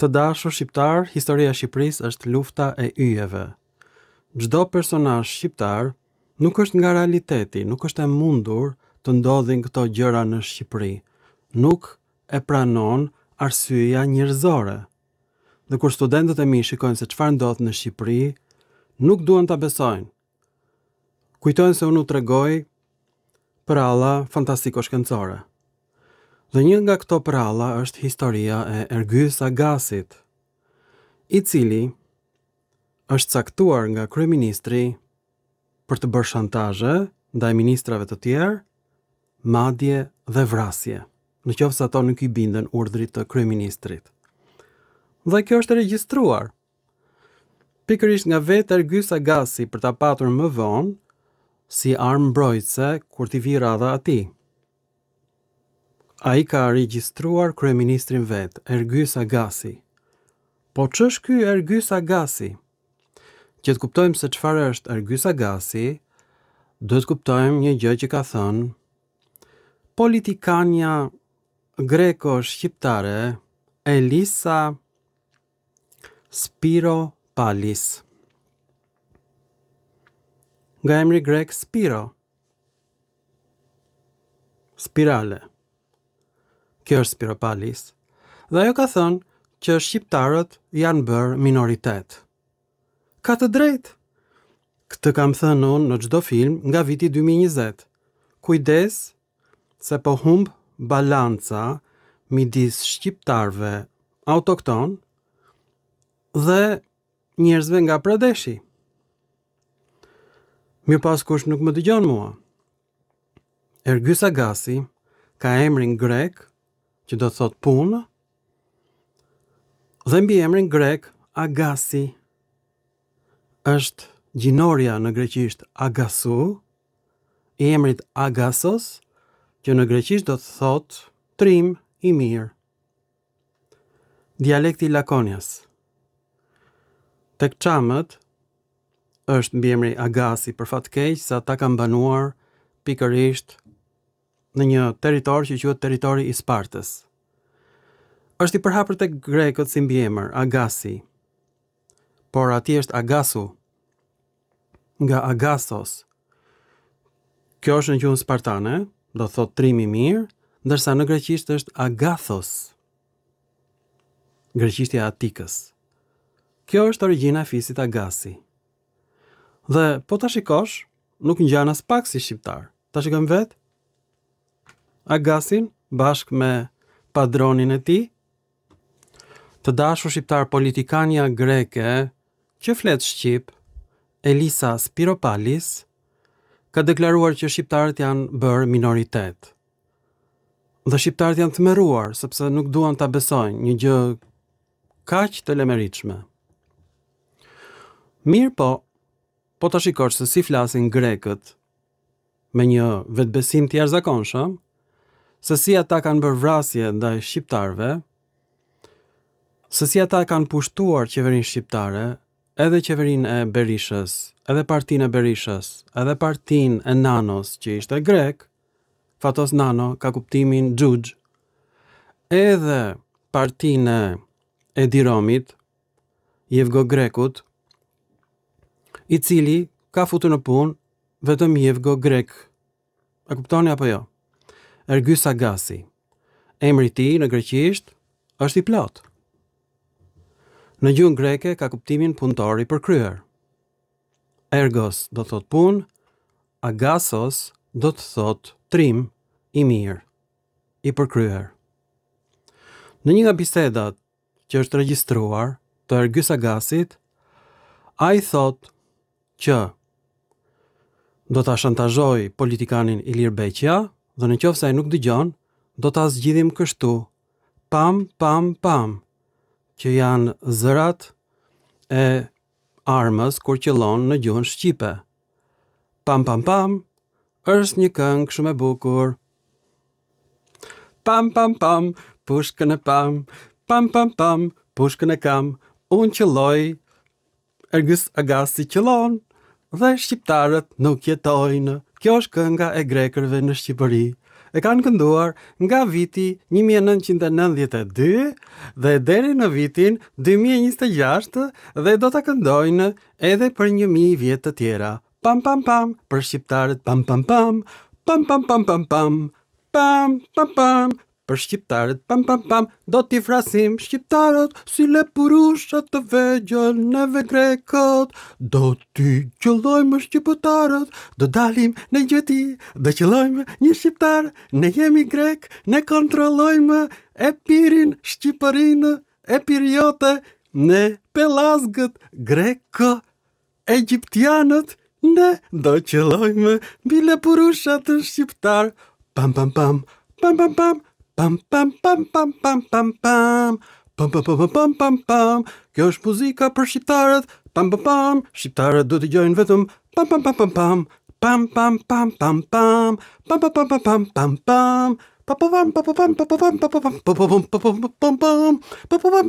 Të dashur shqiptar, historia e Shqipërisë është lufta e yjeve. Çdo personazh shqiptar nuk është nga realiteti, nuk është e mundur të ndodhin këto gjëra në Shqipëri. Nuk e pranon arsyeja njerëzore. Dhe kur studentët e mi shikojnë se çfarë ndodh në Shqipëri, nuk duan ta besojnë. Kujtojnë se unë u tregoj pralla fantastiko-shkencore. Dhe një nga këto pralla është historia e Ergys Agasit, i cili është caktuar nga kryeministri për të bërë shantazhe ndaj ministrave të tjerë, madje dhe vrasje, në qoftë se ato nuk i binden urdhrit të kryeministrit. Dhe kjo është regjistruar. Pikërisht nga vetë Ergys Agasi për ta patur më vonë si armë mbrojtëse kur t'i vi radha atij. Ai ka regjistruar kryeministrin vet, Ergys Agasi. Po ç'është ky Ergys Agasi? Që të kuptojmë se çfarë është Ergys Agasi, duhet kuptojmë një gjë që ka thënë politikania greko-shqiptare Elisa Spiropalis. Nga emri grek Spiro. Spirale. Kjo është Spiropalis. Dhe ajo ka thënë që shqiptarët janë bërë minoritet. Ka të drejtë. Këtë kam thënë unë në çdo film nga viti 2020. Kujdes se po humb balanca midis shqiptarëve autokton dhe njerëzve nga Pradeshi. Mirë pas kush nuk më dëgjon mua. Ergys Agasi ka emrin grek që do të thot punë, dhe mbi emrin grek Agasi është gjinoria në greqisht Agasu, i emrit Agasos, që në greqisht do të thot trim i mirë. Dialekti i Lakonias. Tek çamët është mbi emri Agasi për fat keq se ata kanë banuar pikërisht në një territor që quhet territori i Spartës. Është i përhapur tek grekët si mbiemër, Agasi. Por atje është Agasu, nga Agasos. Kjo është në gjuhën spartane, do thot trim i mirë, ndërsa në greqisht është Agathos. Greqishtja e Atikës. Kjo është origjina e fisit Agasi. Dhe po ta shikosh, nuk ngjan as pak si shqiptar. Ta shikojmë vetë Agasin bashkë me padronin e tij. Të dashur shqiptar, politikania greke që flet shqip, Elisa Spiropalis, ka deklaruar që shqiptarët janë bërë minoritet. Dhe shqiptarët janë tmerruar sepse nuk duan ta besojnë një gjë kaq të lemeritshme. Mirë po ta shikosh se si flasin grekët me një vetbesim të jashtëzakonshëm, se si ata kanë bërë vrasje ndaj shqiptarëve, se si ata kanë pushtuar qeverinë shqiptare, edhe qeverinë e Berishës, edhe partinë e Berishës, edhe partinë e Nanos që ishte grek, Fatos Nano ka kuptimin xhuxh, edhe partinë e Edi Romit, Jevgo Grekut, i cili ka futur në punë vetëm Jevgo Grek. A kuptoni apo jo? Ergys Agasi. Emri i tij në greqisht është i plot. Në gjuhën greke ka kuptimin punëtor i përkryer. Ergos do thot punë, Agasos do të thot trim i mirë, i përkryer. Në një nga bisedat që është regjistruar të Ergys Agasit, ai thot që do ta shantazhoj politikanin Ilir Beqja dhe në qoftë se ai nuk dëgjon, do ta zgjidhim kështu, pam, pam, pam, që janë zërat e armës kur qëllon në gjuhën shqipe. Pam, pam, pam, është një këngë shumë e bukur. Pam, pam, pam, pushkën e pam, pam, pam, pam, pushkën e kam, unë qëlloj, Ergys Agasi qëllon, dhe shqiptarët nuk jetojnë. Kjo është kënga e grekërve në Shqipëri. e kanë kënduar nga viti 1992 dhe deri në vitin 2026 dhe do ta këndojnë edhe për 1000 vjet të tjera. Pam pam pam për shqiptarët, pam pam pam, pam pam pam pam pam, pam pam pam. Për shqiptarët, pam pam pam, do t'i frasim shqiptarët, si lepurushat të vegjël neve grekët, do t'i qëllojmë shqiptarët, do dalim në gjeti, do qëllojmë një shqiptar, ne jemi grek, ne kontrollojmë e pirin Shqipërinë, e pirjote, ne pelazgët grekë, egjiptianët, ne do qëllojmë mbi lepurushat të shqiptar, pam pam pam, pam pam pam, pam pam pam pam pam pam pam pam pam pam pam pam pam. Kjo është muzika për shqiptarët. Pam pam pam. Shqiptarët do të dëgjojnë vetëm pam pam pam pam pam pam pam pam pam pam pam pam pam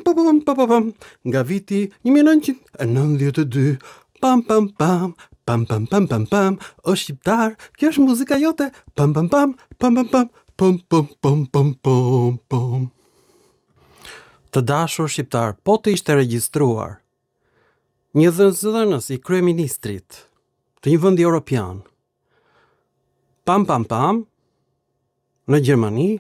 pam pam pam. Nga viti 1992. Pam pam pam pam pam pam pam pam. O shqiptar, kjo është muzika jote. Pam pam pam pam pam pam. Pum, pum, pum, pum, pum, pum. Të dashur shqiptar, po të ishte regjistruar një dhënës i kryeministrit të një vendi europian, pam pam pam, në Gjermani,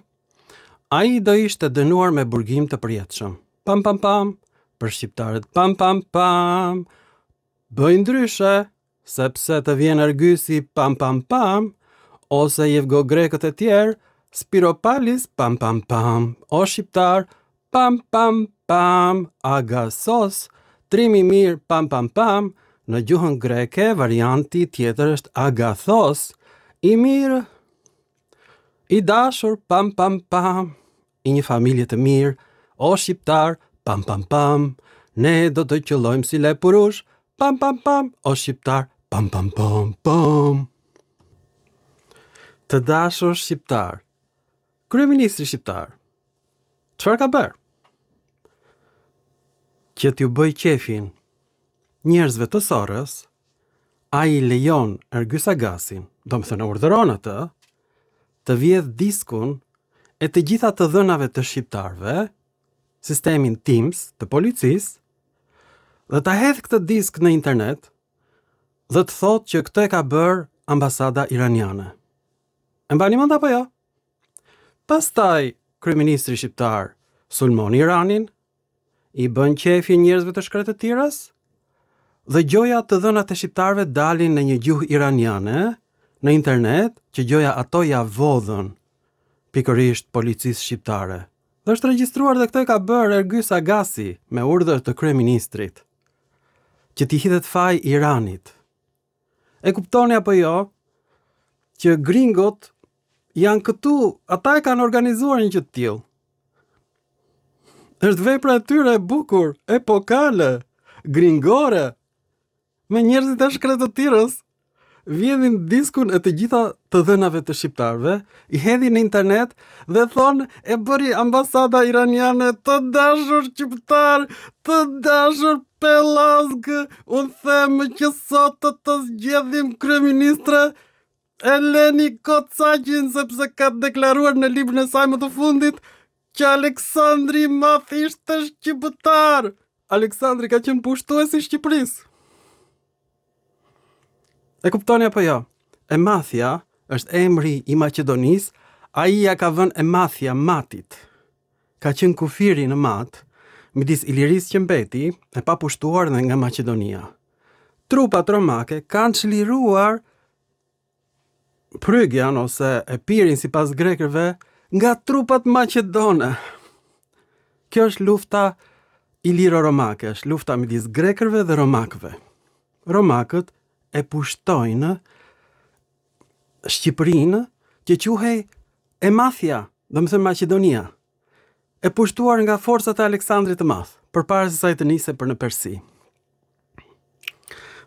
ai do ishte dënuar me burgim të përjetshëm. Pam pam pam, për shqiptarët, pam pam pam, bëj ndryshe, sepse të vjen argysi pam pam pam, ose jevgo grekët e tjerë, Spiropalis, pam pam pam, o shqiptar, pam pam pam, agasos, trimi mirë, pam pam pam, në gjuhën greke, varianti tjetër është agathos, i mirë, i dashur, pam pam pam, i një familje të mirë, o shqiptar, pam pam pam, ne do të qëllojmë si lepurush, pam pam pam, o shqiptar, pam pam pam pam. Të dashur shqiptar, kryeministri shqiptar, çfarë ka bërë? Që t'ju bëj qefin njerëzve të Sorës, ai lejon Ergys Agasin, do më thënë urdhëron atë, të vjedh diskun e të gjitha të dhënave të shqiptarve, sistemin Teams të policisë, dhe ta hedh këtë disk në internet, dhe të thotë që këtë e ka bërë ambasada iraniane. E mbani mend apo jo? Pastaj, kryeministri shqiptar sulmon Iranin, i bën qefi njerëzve të Shkretët Tiras, dhe gjoja të dhënat e shqiptarëve dalin në një gjuhë iraniane, në internet, që gjoja ato ja vodhën pikërisht policisë shqiptare. Dhe është regjistruar dhe këtë e ka bërë Ergys Agasi me urdhër të kryeministrit, që t'i hidhet faj Iranit. E kuptoni apo jo, që gringot janë këtu, ata e kanë organizuar një që t'tillë. Është vepra e tyre e bukur, epokale, gringore, me njerëzit e Shkretët të Tirës, vjedhin diskun e të gjitha të dhënave të shqiptarëve, i hedhin në internet dhe thonë e bëri ambasada iraniane, të dashur shqiptar, të dashur pelazgë, unë them që sot të zgjedhim kryeministre Eleni Kocaqin, sepse ka deklaruar në librin e saj më të fundit që Aleksandri Math ishte shqiptar. Aleksandri ka qenë pushtuesi i Shqipërisë. E kuptoni apo jo? Emathia është emri i Maqedonisë, ai ja ka vënë Emathia Matit. Ka qenë kufiri në Mat, midis Ilirisë që mbeti e pa pushtuar dhe nga Maqedonia. Trupat romake kanë çliruar Prygjan ose Epirin sipas grekëve nga trupat maqedone. Kjo është lufta iliro-romake, është lufta midis grekërve dhe romakëve. Romakët e pushtojnë Shqipërinë që quhej Emathia, do të thënë Maqedonia, e pushtuar nga forcat e Aleksandrit të Madh, përpara se sa të nisej për në Persi.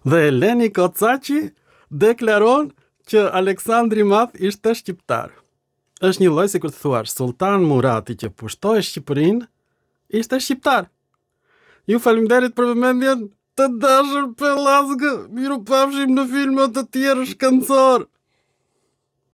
Dhe Eleni Kocaqi deklaron që Aleksandri i Madh ishte shqiptar. Është një lloj sikur të thuash Sultan Murati që pushtoi Shqipërinë, ishte shqiptar. Ju faleminderit për vëmendjen, të dashur pelazgë, miru pafshim në filma të tjerë shkencor.